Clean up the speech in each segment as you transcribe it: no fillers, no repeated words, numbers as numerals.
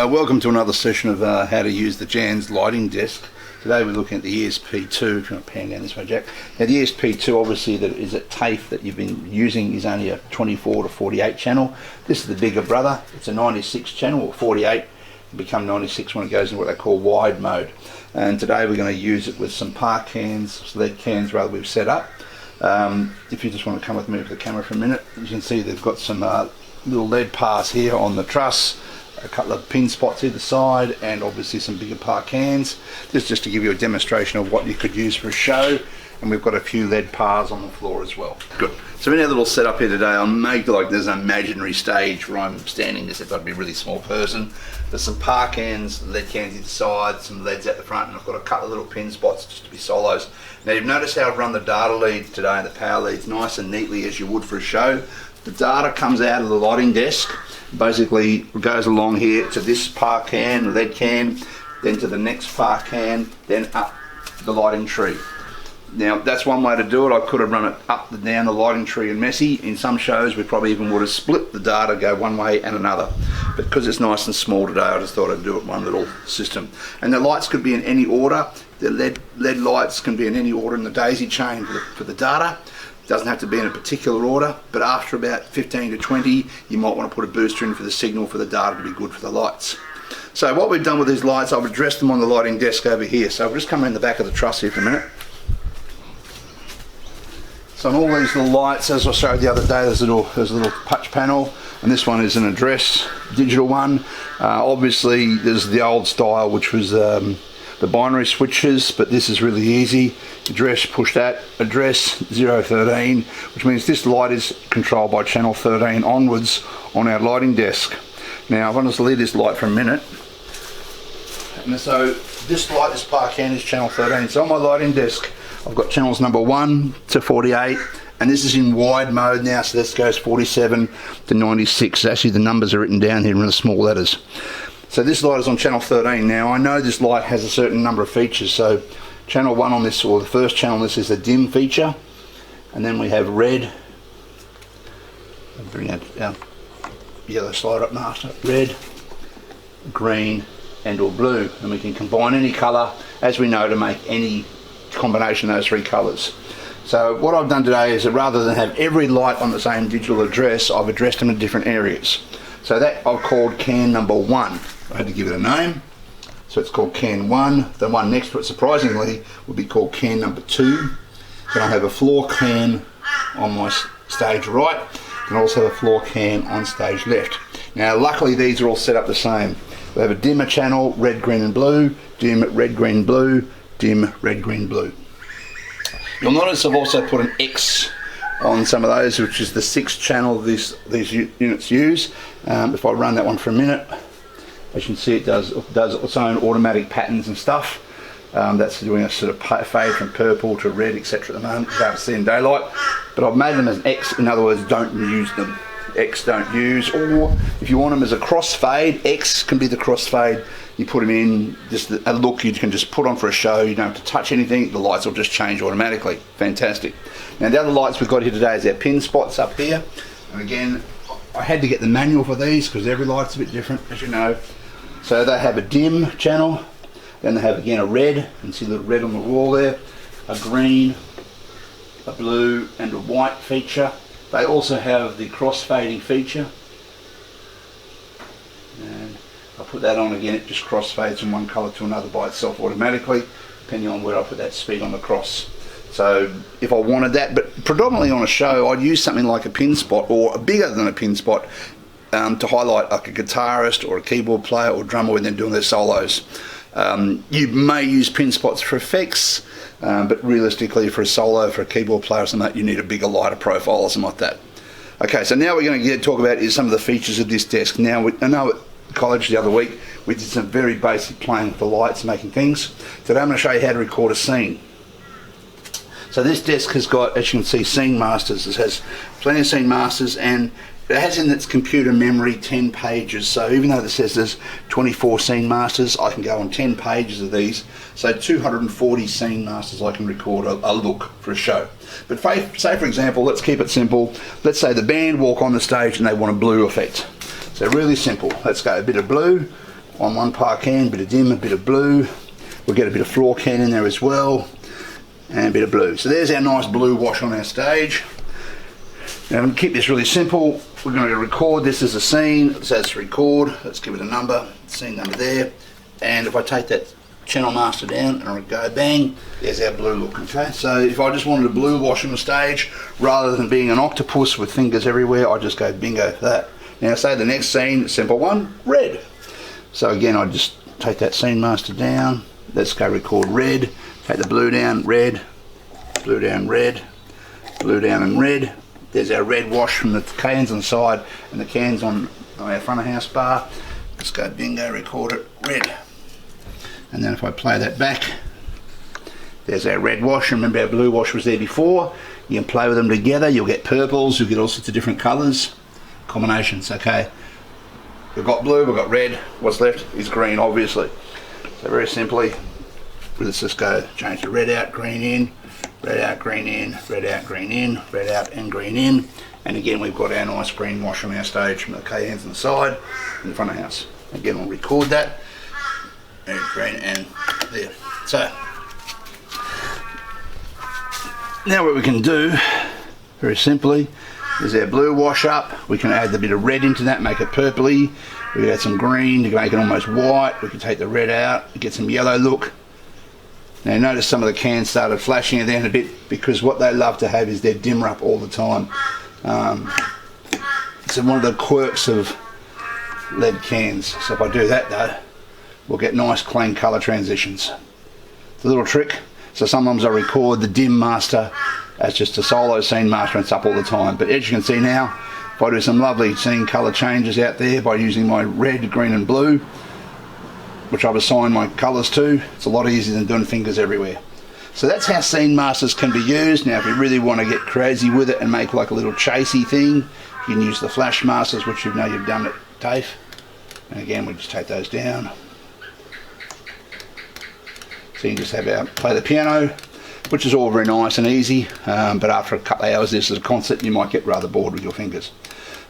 Welcome to another session of how to use the Jands lighting desk. Today we're looking at the ESP2. If you want to pan down this way, Jack. Now the ESP2, obviously, that is at TAFE that you've been using, is only a 24 to 48 channel. This is the bigger brother. It's a 96 channel, or 48. It'll become 96 when it goes into what they call wide mode. And today we're going to use it with some par cans, lead cans rather, we've set up. If you just want to come with me with the camera for a minute, you can see they've got some little lead pars here on the truss, a couple of pin spots either side, and obviously some bigger par cans. This is just to give you a demonstration of what you could use for a show, and we've got a few lead pars on the floor as well. Good. So in our little setup here today, I'll make like there's an imaginary stage where I'm standing as if I'd be a really small person. There's some par cans, lead cans either side, some leads at the front, and I've got a couple of little pin spots just to be solos. Now you've noticed how I've run the data lead today, the power leads, nice and neatly as you would for a show. The data comes out of the lighting desk, basically goes along here to this par can, lead can, then to the next par can, then up the lighting tree. Now that's one way to do it. I could have run it up and down the lighting tree and messy. In some shows we probably even would have split the data, go one way and another. But because it's nice and small today, I just thought I'd do it one little system. And the lights could be in any order. The LED lights can be in any order in the daisy chain for the data. It doesn't have to be in a particular order, but after about 15 to 20, you might want to put a booster in for the signal for the data to be good for the lights. So what we've done with these lights, I've addressed them on the lighting desk over here. So we'll just come in the back of the truss here for a minute. So on all these little lights, as I showed the other day, there's a little touch panel, and this one is an address, digital one. Obviously there's the old style, which was the binary switches, but this is really easy. Address, push that, address 013, which means this light is controlled by channel 13 onwards on our lighting desk. Now I want to leave this light for a minute. And so this light, this par can, is channel 13. So on my lighting desk I've got channels number 1 to 48, and this is in wide mode now, so this goes 47 to 96. Actually the numbers are written down here in the small letters. So this light is on channel 13. Now I know this light has a certain number of features, so channel 1 on this, or the first channel on this, is the dim feature, and then we have red. I'll bring our yellow slide up master. Red, green and or blue, and we can combine any colour, as we know, to make any combination of those three colours. So what I've done today is that rather than have every light on the same digital address, I've addressed them in different areas. So that I've called can number 1. I had to give it a name. So it's called can 1. The one next to it, surprisingly, will be called can number 2. Then I have a floor can on my stage right, and also have a floor can on stage left. Now luckily these are all set up the same. We have a dimmer channel, red, green and blue, dim, red, green, blue, dim, red, green, blue. You'll notice I've also put an X on some of those, which is the 6th channel these units use. If I run that one for a minute, as you can see, it does its own automatic patterns and stuff. That's doing a sort of fade from purple to red, etc. at the moment. You can't see in daylight, but I've made them as X. In other words, don't use them. X don't use, or if you want them as a crossfade, X can be the crossfade. You put them in, just a look you can just put on for a show. You don't have to touch anything, the lights will just change automatically. Fantastic. Now the other lights we've got here today is our pin spots up here, and again I had to get the manual for these because every light's a bit different, as you know. So they have a dim channel, then they have again a red, you can see the red on the wall there, a green, a blue and a white feature. They also have the cross-fading feature, and I put that on again, it just cross-fades from one colour to another by itself automatically, depending on where I put that speed on the cross. So if I wanted that, but predominantly on a show, I'd use something like a pin spot, or bigger than a pin spot, to highlight like a guitarist or a keyboard player or drummer when they're doing their solos. You may use pin spots for effects, but realistically for a solo, for a keyboard player or something, you need a bigger lighter profile or something like that. Okay, so now we're going to talk about is some of the features of this desk. Now I know at college the other week we did some very basic playing with the lights, making things. Today I'm going to show you how to record a scene. So this desk has got, as you can see, scene masters. It has plenty of scene masters, and it has in its computer memory 10 pages. So even though it says there's 24 scene masters, I can go on 10 pages of these. So 240 scene masters I can record a look for a show. But say for example, let's keep it simple. Let's say the band walk on the stage and they want a blue effect. So really simple. Let's go a bit of blue, on one part can, a bit of dim, a bit of blue. We'll get a bit of floor can in there as well, and a bit of blue. So there's our nice blue wash on our stage. Now to keep this really simple, we're going to record this as a scene. It says record, let's give it a number, scene number there. And if I take that channel master down and I go bang, there's our blue look, okay? So if I just wanted a blue wash on the stage, rather than being an octopus with fingers everywhere, I just go bingo for that. Now say the next scene, simple one, red. So again, I just take that scene master down, let's go record red, take the blue down, red, blue down, red, blue down and red. There's our red wash from the cans on the side and the cans on our front of house bar. Let's go bingo, record it, red. And then if I play that back, there's our red wash. Remember our blue wash was there before. You can play with them together, you'll get purples, you'll get all sorts of different colours, combinations, okay. We've got blue, we've got red, what's left is green obviously. So very simply, let's just go change the red out, green in, red out, green in, red out, green in, red out and green in. And again we've got our nice green wash on our stage from the cans on the side in the front of house. Again we'll record that. And green and there. So now what we can do very simply is our blue wash up. We can add a bit of red into that, make it purpley. We can add some green to make it almost white. We can take the red out, get some yellow look. Now notice some of the cans started flashing it down a bit because what they love to have is their dimmer up all the time. It's one of the quirks of lead cans. So if I do that though, we'll get nice clean colour transitions. It's a little trick. So sometimes I record the dim master as just a solo scene master and it's up all the time. But as you can see now, if I do some lovely scene colour changes out there by using my red, green and blue, which I've assigned my colours to, it's a lot easier than doing fingers everywhere. So that's how scene masters can be used. Now if you really want to get crazy with it and make like a little chasey thing, you can use the flash masters, which you know you've done at TAFE. And again we just take those down. So you can just have our play the piano, which is all very nice and easy, but after a couple of hours this is a concert, you might get rather bored with your fingers.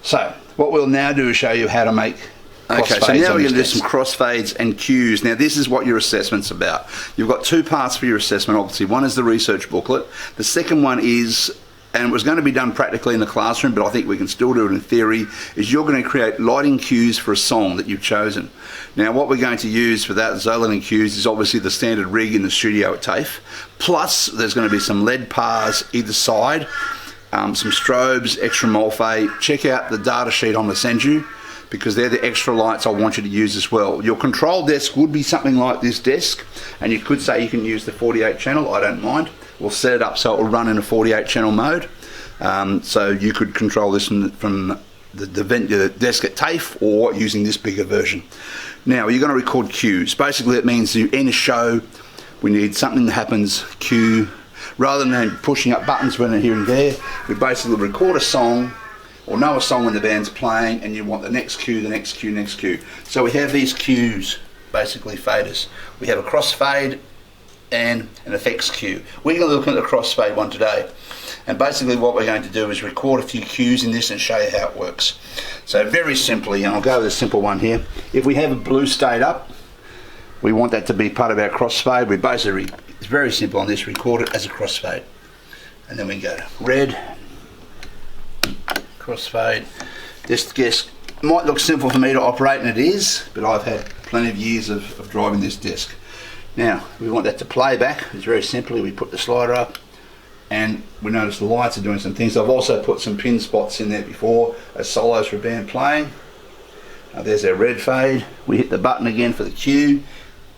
So what we'll now do is show you how to make crossfades. Okay, so now we're going to do some crossfades and cues. Now this is what your assessment's about. You've got two parts for your assessment obviously. One is the research booklet. The second one is, and it was going to be done practically in the classroom, but I think we can still do it in theory, is you're going to create lighting cues for a song that you've chosen. Now what we're going to use for that lighting cues is obviously the standard rig in the studio at TAFE, plus there's going to be some LED pars either side, some strobes, extra mulfay. Check out the data sheet I'm going to send you, because they're the extra lights I want you to use as well. Your control desk would be something like this desk, and you could say you can use the 48 channel, I don't mind. We'll set it up so it will run in a 48 channel mode. So you could control this from the desk at TAFE or using this bigger version. Now you're going to record cues. Basically it means you end a show, we need something that happens, cue. Rather than pushing up buttons when they're here and there, we basically record a song or know a song when the band's playing and you want the next cue, the next cue, next cue. So we have these cues, basically faders. We have a crossfade and an effects cue. We're going to look at the crossfade one today. And basically what we're going to do is record a few cues in this and show you how it works. So very simply, and I'll go with a simple one here. If we have a blue state up, we want that to be part of our crossfade. We basically, it's very simple on this, record it as a crossfade. And then we go to red, crossfade. This desk might look simple for me to operate, and it is, but I've had plenty of years of driving this desk. Now, we want that to play back. It's very simply, we put the slider up, and we notice the lights are doing some things. I've also put some pin spots in there before as solos for a band playing. Now there's our red fade. We hit the button again for the cue.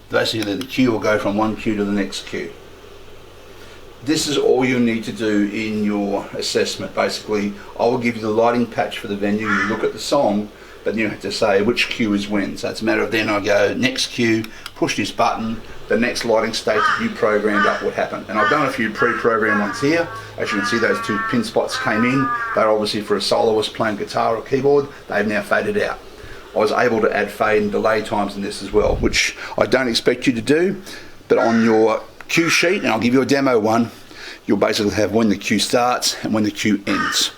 Basically the cue will go from one cue to the next cue. This is all you need to do in your assessment. Basically, I will give you the lighting patch for the venue. You look at the song, but you have to say which cue is when. So it's a matter of then I go next cue, push this button, the next lighting state that you programmed up would happen. And I've done a few pre-programmed ones here. As you can see, those two pin spots came in. They're obviously for a soloist playing guitar or keyboard. They've now faded out. I was able to add fade and delay times in this as well, which I don't expect you to do, but on your cue sheet, and I'll give you a demo one, you'll basically have when the cue starts and when the cue ends.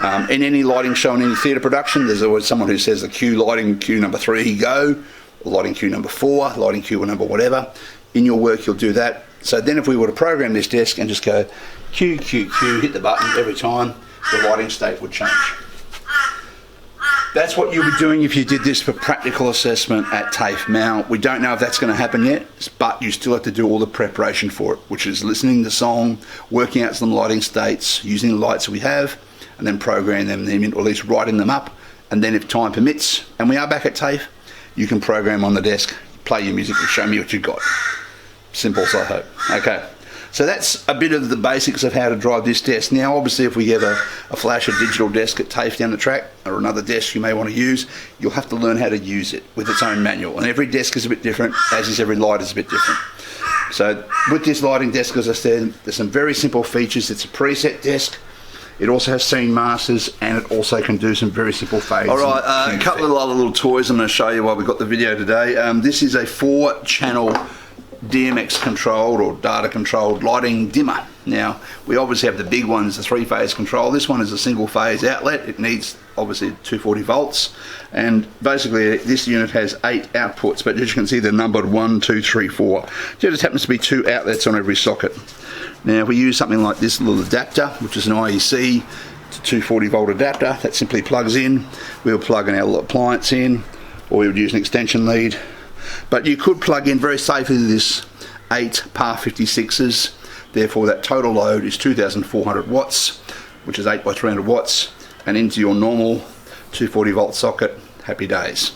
In any lighting show in any theatre production, there's always someone who says the cue lighting, cue number 3, go, lighting cue number 4, lighting cue number whatever. In your work you'll do that. So then if we were to program this desk and just go cue, cue, cue, hit the button every time, the lighting state would change. That's what you'll be doing if you did this for practical assessment at TAFE. Now, we don't know if that's going to happen yet, but you still have to do all the preparation for it, which is listening to the song, working out some lighting states, using the lights that we have, and then programming them, or at least writing them up. And then if time permits, and we are back at TAFE, you can program on the desk, play your music and show me what you've got. Simple, so I hope. Okay. So that's a bit of the basics of how to drive this desk. Now, obviously, if we get a flash or digital desk at TAFE down the track, or another desk you may want to use, you'll have to learn how to use it with its own manual. And every desk is a bit different, as is every light is a bit different. So with this lighting desk, as I said, there's some very simple features. It's a preset desk. It also has scene masters, and it also can do some very simple fades. All right, a couple of other little toys I'm going to show you while we've got the video today. This is a 4-channel DMX controlled or data controlled lighting dimmer. Now, we obviously have the big ones, the 3-phase control. This one is a single phase outlet. It needs obviously 240 volts, and basically this unit has 8 outputs, but as you can see they're numbered 1, 2, 3, 4. There just happens to be 2 outlets on every socket. Now, if we use something like this little adapter, which is an IEC to 240 volt adapter, that simply plugs in. We'll plug in our little appliance in, or we would use an extension lead. But you could plug in very safely this 8 par 56s, therefore that total load is 2,400 watts, which is 8 by 300 watts, and into your normal 240 volt socket. Happy days.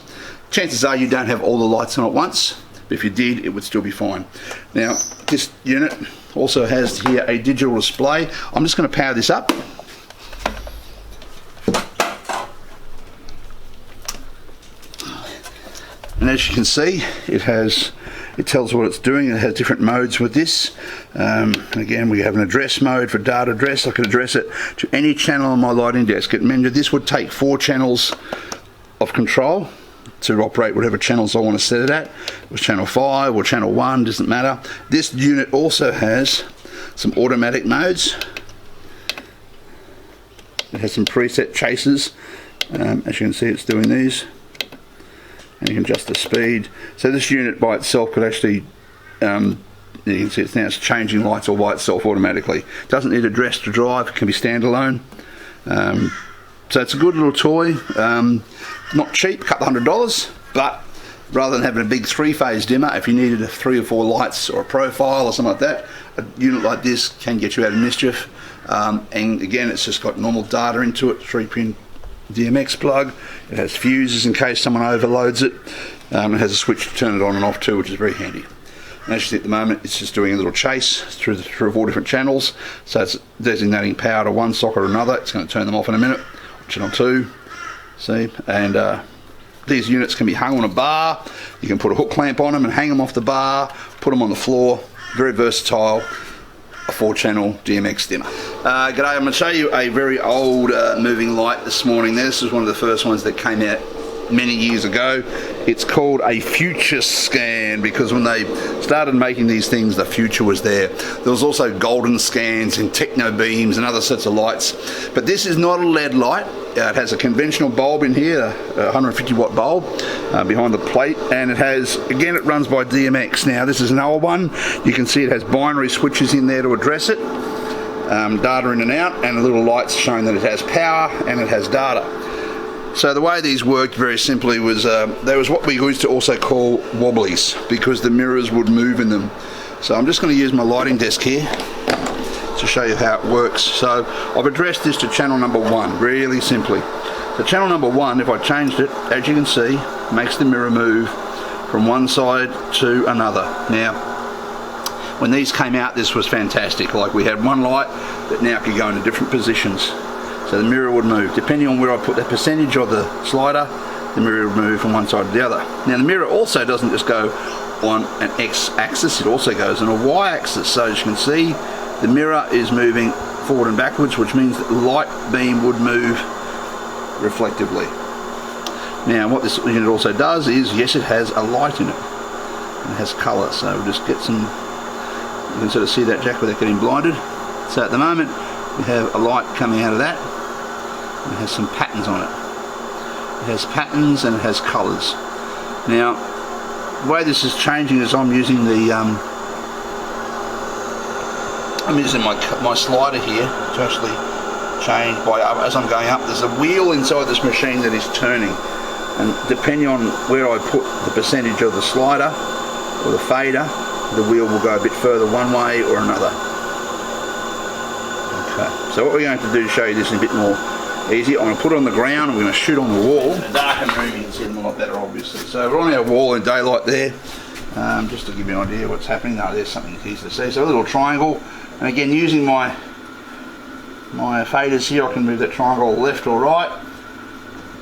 Chances are you don't have all the lights on at once, but if you did, it would still be fine. Now, this unit also has here a digital display. I'm just going to power this up. And as you can see, it tells what it's doing. It has different modes with this. Again, we have an address mode for data address. I can address it to any channel on my lighting desk. Remember, this would take 4 channels of control to operate whatever channels I want to set it at. It was channel 5 or channel 1, doesn't matter. This unit also has some automatic modes. It has some preset chasers. As you can see, it's doing these. And you can adjust the speed. So this unit by itself could actually, you can see it's changing lights all by itself automatically. Doesn't need address to drive, it can be standalone. So it's a good little toy. Not cheap, a couple $100, but rather than having a big 3-phase dimmer, if you needed 3 or 4 lights or a profile or something like that, a unit like this can get you out of mischief. And again, it's just got normal data into it, 3-pin DMX plug. It has fuses in case someone overloads it. It has a switch to turn it on and off too, which is very handy. And as you see at the moment, it's just doing a little chase through 4 different channels. So it's designating power to one socket or another. It's going to turn them off in a minute. Channel 2, see, and these units can be hung on a bar. You can put a hook clamp on them and hang them off the bar, put them on the floor. Very versatile. A 4-channel DMX dimmer. G'day, I'm going to show you a very old moving light this morning. This is one of the first ones that came out many years ago. It's called a future scan because when they started making these things, the future was there. There was also golden scans and techno beams and other sets of lights. But this is not a LED light. It has a conventional bulb in here, a 150 watt bulb behind the plate, and it has, again, it runs by DMX. Now this is an old one. You can see it has binary switches in there to address it, data in and out, and the little lights showing that it has power and it has data. So the way these worked very simply was there was what we used to also call wobblies because the mirrors would move in them. So I'm just going to use my lighting desk here to show you how it works. So I've addressed this to channel number 1 really simply. So channel number 1, if I changed it, as you can see, makes the mirror move from one side to another. Now when these came out, this was fantastic. Like we had one light that now could go into different positions. So the mirror would move. Depending on where I put the percentage of the slider, the mirror would move from one side to the other. Now the mirror also doesn't just go on an X-axis, it also goes on a Y-axis. So as you can see, the mirror is moving forward and backwards, which means that the light beam would move reflectively. Now what this unit also does is, yes, it has a light in it. It has colour, so we'll just get some, you can sort of see that, Jack, without getting blinded. So at the moment, we have a light coming out of that. It has some patterns on it. It has patterns and it has colours. Now, the way this is changing is I'm using the my slider here to actually change by as I'm going up. There's a wheel inside this machine that is turning, and depending on where I put the percentage of the slider or the fader, the wheel will go a bit further one way or another. Okay, so what we're going to do to show you this in a bit more easy, I'm going to put it on the ground and we're going to shoot on the wall. In a darker room you can see them a lot better, obviously. So we're on our wall in daylight there, just to give you an idea what's happening. Now there's something easy to see. So a little triangle, and again using my faders here, I can move that triangle left or right.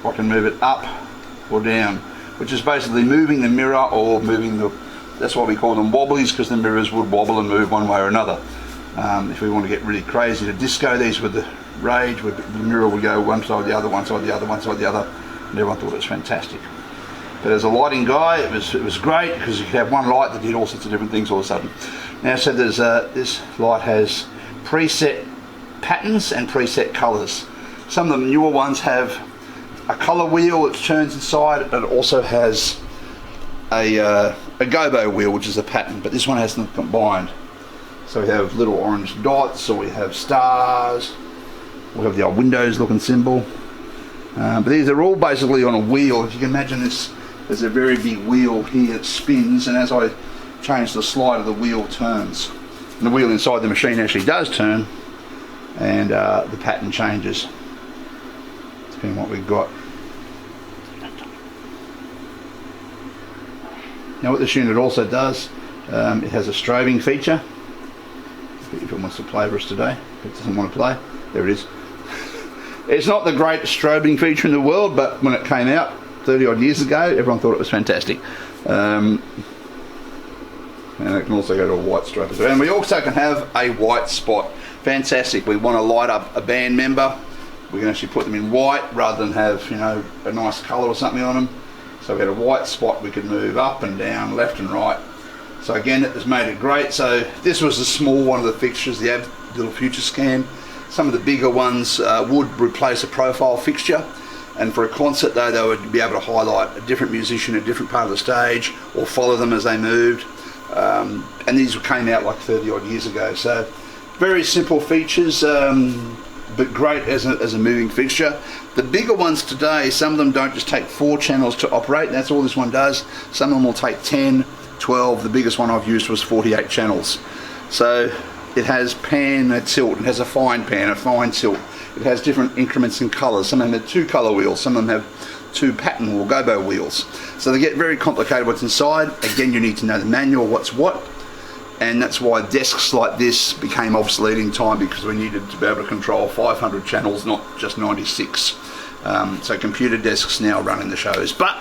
I can move it up or down, which is basically moving the mirror or moving the, that's why we call them wobblies, because the mirrors would wobble and move one way or another. If we want to get really crazy to disco these with the rage, the mirror would go one side, the other, one side, the other, one side, the other, and everyone thought it was fantastic. But as a lighting guy, it was great, because you could have one light that did all sorts of different things all of a sudden. Now, so there's this light has preset patterns and preset colours. Some of the newer ones have a colour wheel that turns inside, but it also has a gobo wheel, which is a pattern, but this one has them combined. So we have little orange dots, or we have stars, we have the old Windows looking symbol. But these are all basically on a wheel. If you can imagine this, there's a very big wheel here that spins, and as I change the slider, the wheel turns. And the wheel inside the machine actually does turn, and the pattern changes depending on what we've got. Now what this unit also does, it has a strobing feature. If it wants to play for us today, if it doesn't want to play, there it is. It's not the greatest strobing feature in the world, but when it came out 30 odd years ago, everyone thought it was fantastic. And it can also go to a white strobe as well. And we also can have a white spot. Fantastic. We want to light up a band member, we can actually put them in white rather than have, you know, a nice colour or something on them. So we had a white spot we could move up and down, left and right. So again, it has made it great. So this was the small one of the fixtures, the little future scan. Some of the bigger ones would replace a profile fixture, and for a concert though, they would be able to highlight a different musician at a different part of the stage, or follow them as they moved. And these came out like 30 odd years ago. So very simple features, but great as a moving fixture. The bigger ones today, some of them don't just take 4 channels to operate, and that's all this one does. Some of them will take 10, 12. The biggest one I've used was 48 channels. So it has pan and tilt, it has a fine pan, a fine tilt. It has different increments in colours. Some of them have 2 colour wheels, some of them have 2 pattern or gobo wheels. So they get very complicated what's inside. Again, you need to know the manual, what's what. And that's why desks like this became obsolete in time, because we needed to be able to control 500 channels, not just 96. So computer desks now running the shows. But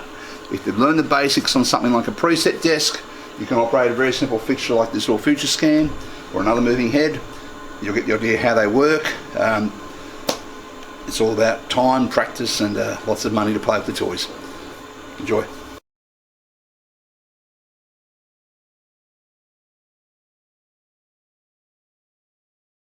if you've learned the basics on something like a preset desk, you can operate a very simple fixture like this little future scan or another moving head. You'll get the idea how they work. It's all about time, practice, and lots of money to play with the toys. Enjoy.